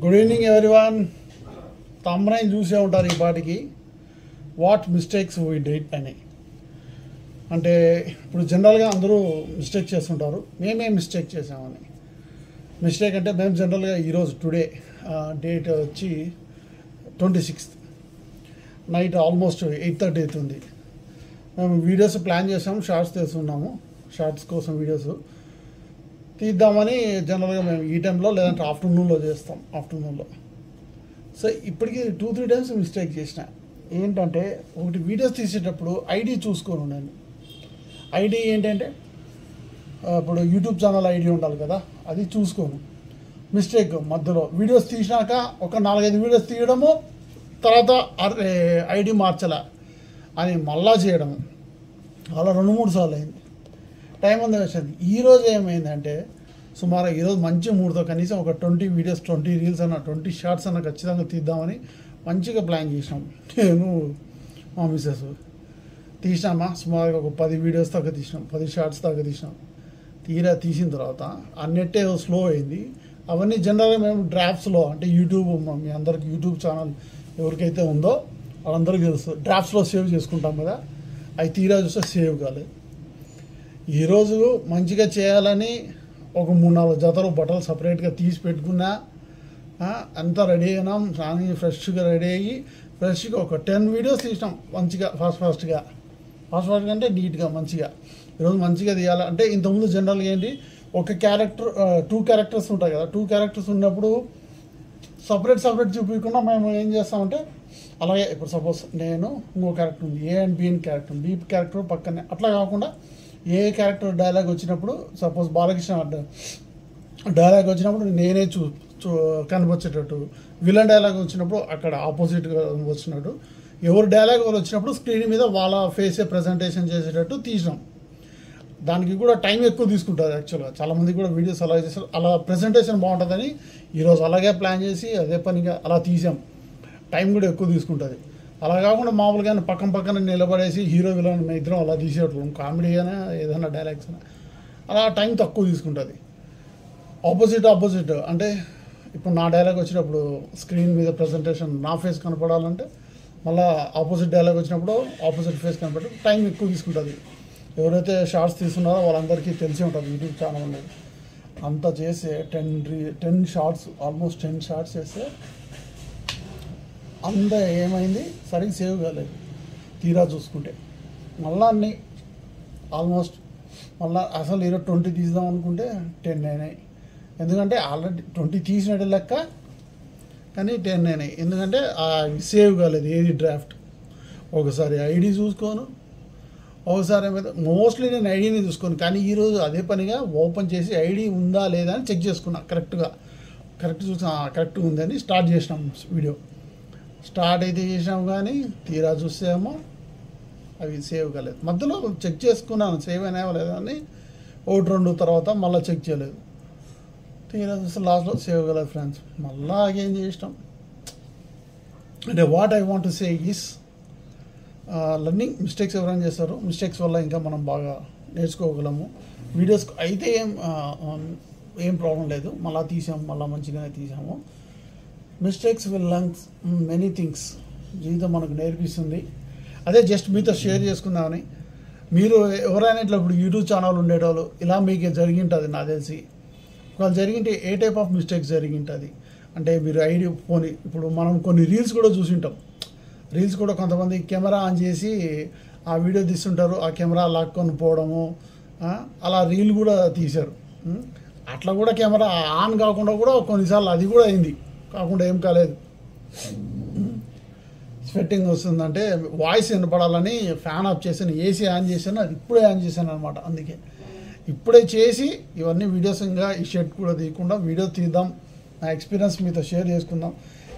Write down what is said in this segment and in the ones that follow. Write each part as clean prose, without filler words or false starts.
Good evening everyone. తమ్ముని చూసే ఉంటారు ఈ పాటికి వాట్ మిస్టేక్స్ వీ డిడ్ అని. అంటే ఇప్పుడు జనరల్గా అందరూ మిస్టేక్ చేస్తుంటారు, మేమేం మిస్టేక్ చేసామని. మిస్టేక్ అంటే మేము జనరల్గా ఈరోజు టుడే డేట్ వచ్చి 26th నైట్ ఆల్మోస్ట్ 8:30 అవుతుంది. మేము వీడియోస్ ప్లాన్ చేసాము, షార్ట్స్ తీస్తున్నాము. షార్ట్స్ కోసం వీడియోస్ తీద్దామని జనరల్గా మేము ఈ టైంలో లేదంటే ఆఫ్టర్నూన్లో చేస్తాం. ఆఫ్టర్నూన్లో సో ఇప్పటికీ 2-3 టైమ్స్ మిస్టేక్ చేసిన. ఏంటంటే ఒకటి వీడియోస్ తీసేటప్పుడు ఐడి చూసుకోను నేను. ఐడి ఏంటంటే ఇప్పుడు యూట్యూబ్ ఛానల్ ఐడి ఉండాలి కదా, అది చూసుకోను. మిస్టేక్ మధ్యలో వీడియోస్ తీసినాక ఒక 4-5 వీడియోస్ తీయడము, తర్వాత ఐడి మార్చలా అని మళ్ళా చేయడము, అలా 2-3 సార్లు అయింది. టైం అంతా వచ్చింది. ఈరోజు ఏమైందంటే సుమారు ఈరోజు మంచి మూడుతో కనీసం ఒక 20 వీడియోస్, 20 రీల్స్ అన్న, 20 షార్ట్స్ అన్న ఖచ్చితంగా తీద్దామని మంచిగా ప్లాన్ చేసినాం. నేను మా మిస్సెస్ తీసినామా, సుమారుగా ఒక 10 వీడియోస్ దాకా తీసినాం, 10 షార్ట్స్ దాకా తీసినాం. తీరా తీసిన తర్వాత ఆ నెట్ ఏదో స్లో అయింది. అవన్నీ జనరల్గా మేము డ్రాఫ్ట్స్లో, అంటే యూట్యూబ్ మీ అందరికి యూట్యూబ్ ఛానల్ ఎవరికైతే ఉందో వాళ్ళందరికీ తెలుసు, డ్రాఫ్ట్స్లో సేవ్ చేసుకుంటాం కదా, అవి తీరా చూస్తే సేవ్ కాలేదు. ఈరోజు మంచిగా చేయాలని ఒక 3-4 జతలు బట్టలు సపరేట్గా తీసి పెట్టుకున్నా. అంతా రెడీ అయినాం, స్నానం ఫ్రెష్గా రెడీ అయ్యి ఫ్రెష్గా ఒక 10 వీడియోస్ తీసినాం మంచిగా, ఫాస్ట్గా అంటే నీట్గా మంచిగా. ఈరోజు మంచిగా తీయాలి అంటే ఇంతకుముందు జనరల్గా ఏంటి, ఒక క్యారెక్టర్ 2 క్యారెక్టర్స్ ఉంటాయి కదా, 2 క్యారెక్టర్స్ ఉన్నప్పుడు సపరేట్ చూపించకుండా మేము ఏం చేస్తామంటే, అలాగే ఇప్పుడు సపోజ్ నేను ఇంకో క్యారెక్టర్ ఉంది, ఏ అండ్ బి అని క్యారెక్టర్, బి క్యారెక్టర్ పక్కనే, అట్లా కాకుండా ఏ క్యారెక్టర్ డైలాగ్ వచ్చినప్పుడు, సపోజ్ బాలకృష్ణ డైలాగ్ వచ్చినప్పుడు నేనే కనిపించేటట్టు, విలన్ డైలాగ్ వచ్చినప్పుడు అక్కడ ఆపోజిట్గా వచ్చినట్టు, ఎవరు డైలాగ్ వాళ్ళు వచ్చినప్పుడు స్క్రీన్ మీద వాళ్ళ ఫేసే ప్రజెంటేషన్ చేసేటట్టు తీసినాం. దానికి కూడా టైం ఎక్కువ తీసుకుంటుంది. యాక్చువల్గా చాలామంది కూడా వీడియోస్ అలా చేస్తారు, అలా ప్రజెంటేషన్ బాగుంటుందని ఈరోజు అలాగే ప్లాన్ చేసి అదే పనిగా అలా తీసాం. టైం కూడా ఎక్కువ తీసుకుంటుంది. అలా కాకుండా మామూలుగానే పక్కన నిలబడేసి హీరో విలన్ మేము ఇద్దరం అలా తీసేటం, కామెడీ అయినా ఏదైనా డైలాగ్స్ అయినా అలా టైం తక్కువ తీసుకుంటుంది. ఆపోజిట్ అంటే ఇప్పుడు నా డైలాగ్ వచ్చినప్పుడు స్క్రీన్ మీద ప్రజెంటేషన్ నా ఫేస్ కనపడాలంటే, మళ్ళీ ఆపోజిట్ డైలాగ్ వచ్చినప్పుడు ఆపోజిట్ ఫేస్ కనపడటం టైం ఎక్కువ తీసుకుంటుంది. ఎవరైతే షార్ట్స్ తీసుకున్నారో వాళ్ళందరికీ తెలిసి ఉంటుంది యూట్యూబ్ ఛానల్ అనేది. అంతా చేస్తే 10 షార్ట్స్, ఆల్మోస్ట్ 10 షార్ట్స్ చేస్తే అంత ఏమైంది, సరిగ్గా సేవ్ కాలేదు. తీరా చూసుకుంటే మళ్ళా అన్నీ ఆల్మోస్ట్ మళ్ళీ అసలు ఈరోజు 20 తీద్దాం అనుకుంటే 10 అయినాయి. ఎందుకంటే ఆల్రెడీ 20 తీసినట్టు లెక్క, కానీ 10 అయినాయి. ఎందుకంటే సేవ్ కాలేదు ఏది డ్రాఫ్ట్. ఒకసారి ఐడి చూసుకోను, ఒకసారి ఏమైతే మోస్ట్లీ నేను ఐడిని చూసుకోను. కానీ ఈరోజు అదే పనిగా ఓపెన్ చేసి ఐడి ఉందా లేదా అని చెక్ చేసుకున్నా. కరెక్ట్ చూసా, కరెక్ట్గా ఉందని స్టార్ట్ చేసినాం వీడియో. స్టార్ట్ అయితే చేసినాం, కానీ తీరా చూసేమో అవి సేవ్ కాలేదు. మధ్యలో చెక్ చేసుకున్నాను సేవ్ అయినాయో లేదా అని, 1-2 తర్వాత మళ్ళీ చెక్ చేయలేదు. తీరా చూస్తే లాస్ట్లో సేవ్ కాలేదు ఫ్రెండ్స్. మళ్ళీ అగైన్ చేసినాం. అంటే what I want to say is learning. Mistakes ఎవరైనా చేస్తారు, మిస్టేక్స్ వల్ల ఇంకా మనం బాగా నేర్చుకోగలము. వీడియోస్ అయితే ఏం ప్రాబ్లం లేదు, మళ్ళీ తీసాము, మళ్ళీ మంచిగానే తీసాము. Mistakes will learn many things. జీవితం మనకు నేర్పిస్తుంది. అదే జస్ట్ మీతో షేర్ చేసుకుందామని. మీరు ఎవరైనా ఇట్లా ఇప్పుడు యూట్యూబ్ ఛానల్ ఉండేటోళ్ళు ఇలా మీకు జరిగింటుంది, నాకు తెలిసి వాళ్ళు జరిగింటే ఏ టైప్ ఆఫ్ మిస్టేక్స్ జరిగింటుంది అంటే, మీరు ఐడి పోనీ ఇప్పుడు మనం కొన్ని రీల్స్ కూడా చూసింటాం. రీల్స్ కూడా కొంతమంది కెమెరా ఆన్ చేసి ఆ వీడియో తీస్తుంటారు, ఆ కెమెరా లాక్కొని పోవడము, అలా రీల్ కూడా తీశారు. అట్లా కూడా కెమెరా ఆన్ కాకుండా కూడా కొన్నిసార్లు అది కూడా అయింది, కాకుండా ఏం కాలేదు. స్వెట్టింగ్ వస్తుందంటే వాయిస్ వినపడాలని ఫ్యాన్ ఆఫ్ చేశాను, ఏసీ ఆన్ చేశాను, అది ఇప్పుడే ఆన్ చేశాను అనమాట. అందుకే ఇప్పుడే చేసి ఇవన్నీ వీడియోస్, ఇంకా ఈ షర్ట్ కూడా తీయకుండా వీడియో తీద్దాం, నా ఎక్స్పీరియన్స్ మీతో షేర్ చేసుకుందాం.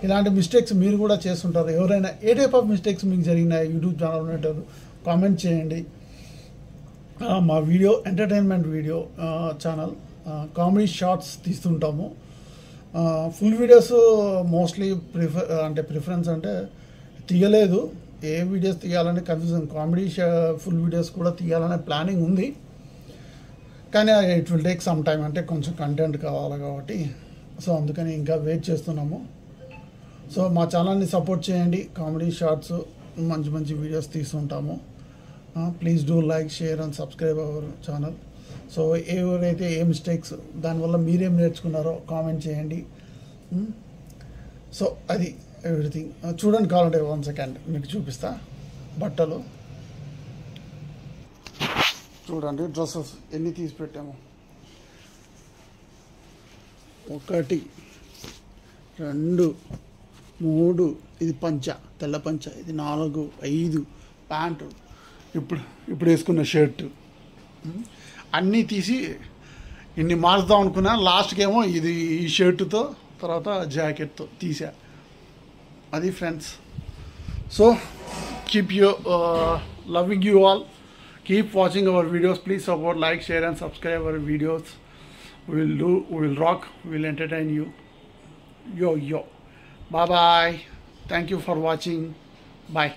ఇలాంటి మిస్టేక్స్ మీరు కూడా చేస్తుంటారు. ఎవరైనా ఏ టైప్ ఆఫ్ మిస్టేక్స్ మీకు జరిగినాయి యూట్యూబ్ ఛానల్ ఉండేటారు కామెంట్ చేయండి. మా video entertainment video channel, comedy shorts తీస్తుంటాము. ఫుల్ వీడియోస్ మోస్ట్లీ ప్రిఫరెన్స్ అంటే తీయలేదు. ఏ వీడియోస్ తీయాలని కన్ఫ్యూజన్. కామెడీ ఫుల్ వీడియోస్ కూడా తీయాలనే ప్లానింగ్ ఉంది, కానీ it will take some time. అంటే కొంచెం కంటెంట్ కావాలి కాబట్టి సో అందుకని ఇంకా వెయిట్ చేస్తున్నాము. సో మా ఛానల్ని సపోర్ట్ చేయండి. కామెడీ షార్ట్స్ మంచి మంచి వీడియోస్ తీస్తుంటాము. Please do like, share and subscribe our channel. So ఎవరైతే ఏ మిస్టేక్స్ దానివల్ల మీరేం నేర్చుకున్నారో కామెంట్ చేయండి. సో అది ఎవ్రీథింగ్. చూడండి, కావాలంటే 1 సెకండ్ మీకు చూపిస్తా. బట్టలు చూడండి, డ్రెస్సెస్ ఎన్ని తీసి పెట్టాము. 1 2 3, ఇది పంచ, తెల్ల పంచ, ఇది 4 5 ప్యాంటు, ఇప్పుడు వేసుకున్న షర్టు, అన్నీ తీసి ఇన్ని మార్చుదాం అనుకున్నా. లాస్ట్కి ఏమో ఇది ఈ షర్టుతో తర్వాత జాకెట్తో తీసా. అది friends. So keep you loving you all. Keep watching our videos. Please support, like, share and subscribe our videos. We will rock, we will entertain you. Yo. Bye bye. Thank you for watching. Bye.